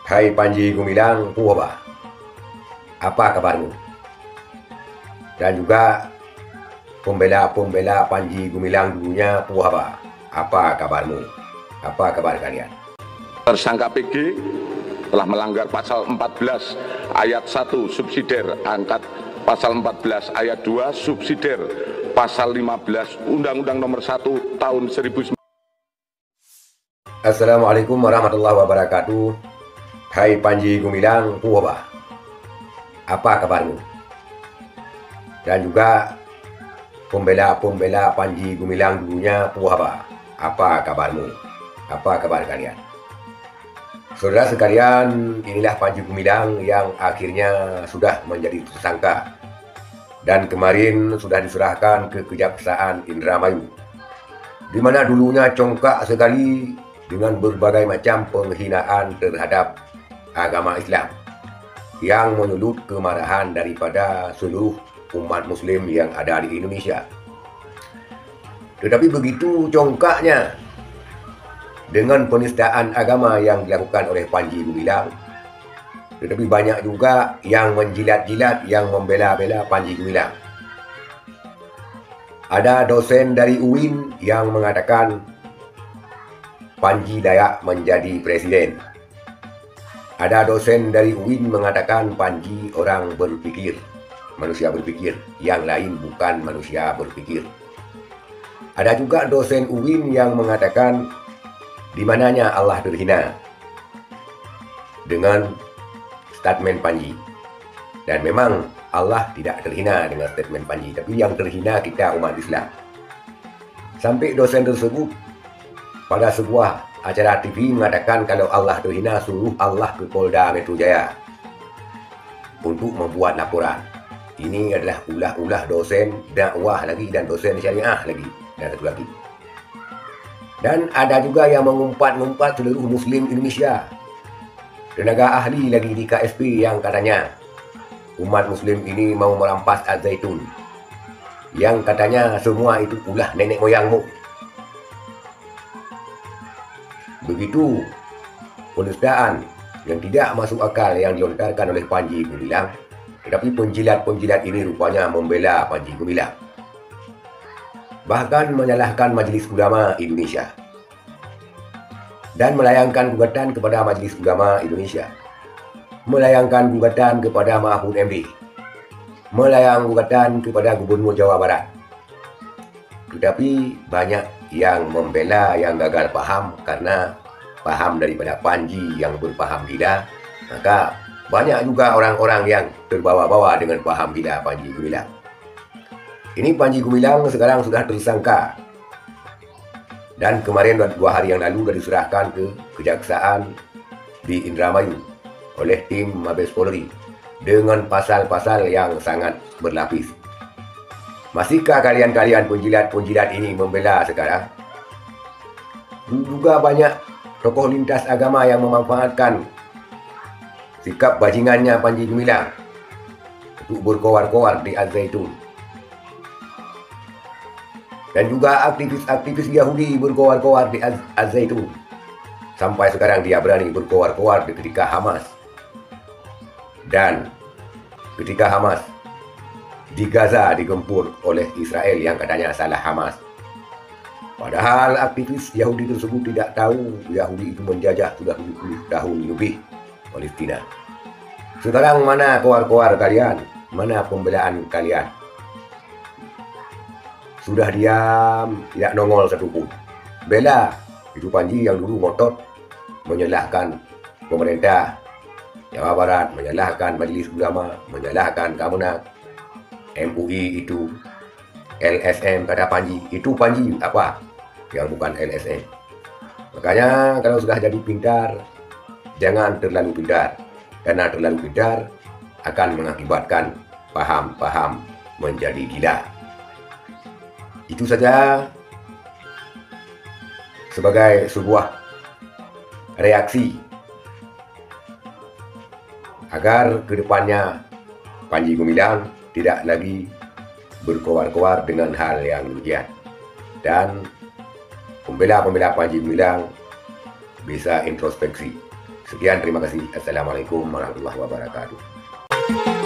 Hai Panji Gumilang, Puhaba, apa kabarmu? Dan juga pembela-pembela Panji Gumilang dulunya, Puhaba, apa kabarmu? Apa kabar kalian? Tersangka PG telah melanggar pasal 14 ayat 1 subsidiar angkat pasal 14 ayat 2 subsidiar pasal 15 Undang-Undang Nomor 1 Tahun 1999. Assalamualaikum warahmatullahi wabarakatuh. Hai Panji Gumilang, Puhaba, apa kabarmu? Dan juga pembela-pembela Panji Gumilang dulunya, Puhaba, apa kabarmu? Apa kabar kalian? Saudara sekalian, inilah Panji Gumilang yang akhirnya sudah menjadi tersangka dan kemarin sudah diserahkan ke Kejaksaan Indramayu, di mana dulunya congkak sekali dengan berbagai macam penghinaan terhadap agama Islam yang menyulut kemarahan daripada seluruh umat muslim yang ada di Indonesia. Tetapi begitu congkaknya dengan penistaan agama yang dilakukan oleh Panji Gumilang, tetapi banyak juga yang menjilat-jilat, yang membela-bela Panji Gumilang. Ada dosen dari UIN yang mengatakan Panji layak menjadi presiden. Ada dosen dari UIN mengatakan Panji orang berpikir, manusia berpikir, yang lain bukan manusia berpikir. Ada juga dosen UIN yang mengatakan di mananya Allah terhina dengan statement Panji. Dan memang Allah tidak terhina dengan statement Panji, tapi yang terhina kita umat Islam. Sampai dosen tersebut pada sebuah acara TV mengatakan kalau Allah terhina suruh Allah ke Polda Metro Jaya untuk membuat laporan. Ini adalah ulah-ulah dosen dakwah lagi dan dosen syariah lagi dan satu lagi. Dan ada juga yang mengumpat-ngumpat seluruh Muslim Indonesia, tenaga ahli lagi di KSP yang katanya umat Muslim ini mau merampas Al-Zaitun, yang katanya semua itu ulah nenek moyangmu. Begitu penistaan yang tidak masuk akal yang dilontarkan oleh Panji Gumilang, tetapi penjilat-penjilat ini rupanya membela Panji Gumilang, bahkan menyalahkan Majelis Ulama Indonesia dan melayangkan gugatan kepada Majelis Ulama Indonesia, melayangkan gugatan kepada Mahfud MD, melayang gugatan kepada Gubernur Jawa Barat. Tetapi banyak yang membela yang gagal paham karena paham daripada Panji yang berpaham gila, maka banyak juga orang-orang yang terbawa-bawa dengan paham gila Panji Gumilang. Ini Panji Gumilang sekarang sudah tersangka dan kemarin 2 hari yang lalu sudah diserahkan ke Kejaksaan di Indramayu oleh tim Mabes Polri dengan pasal-pasal yang sangat berlapis. Masihkah kalian-kalian penjilat-penjilat ini membela sekarang? Juga banyak tokoh lintas agama yang memanfaatkan sikap bajingannya Panji Gumilang untuk berkoar-koar di Al-Zaitun. Dan juga aktivis-aktivis Yahudi berkoar-koar di Al-Zaitun. Sampai sekarang dia berani berkoar-koar ketika Hamas. Dan ketika Hamas di Gaza digempur oleh Israel yang katanya salah Hamas. Padahal aktivis Yahudi tersebut tidak tahu Yahudi itu menjajah sudah 70 tahun lebih Palestina. Sekarang mana koar-koar kalian? Mana pembelaan kalian? Sudah diam, tidak nongol satupun. Bela itu Panji yang dulu ngotot menyalahkan pemerintah Jawa Barat, menyalahkan Majelis Ulama, menyalahkan Kemenak, MUI itu, LSM kata Panji. Itu Panji apa? Yang bukan LSM. Makanya kalau sudah jadi pintar, jangan terlalu pintar. Karena terlalu pintar akan mengakibatkan paham-paham menjadi gila. Itu saja sebagai sebuah reaksi agar kedepannya Panji Gumilang tidak lagi berkoar-koar dengan hal yang demikian. Dan pembela-pembela Panji Gumilang bisa introspeksi. Sekian, terima kasih. Assalamualaikum warahmatullahi wabarakatuh.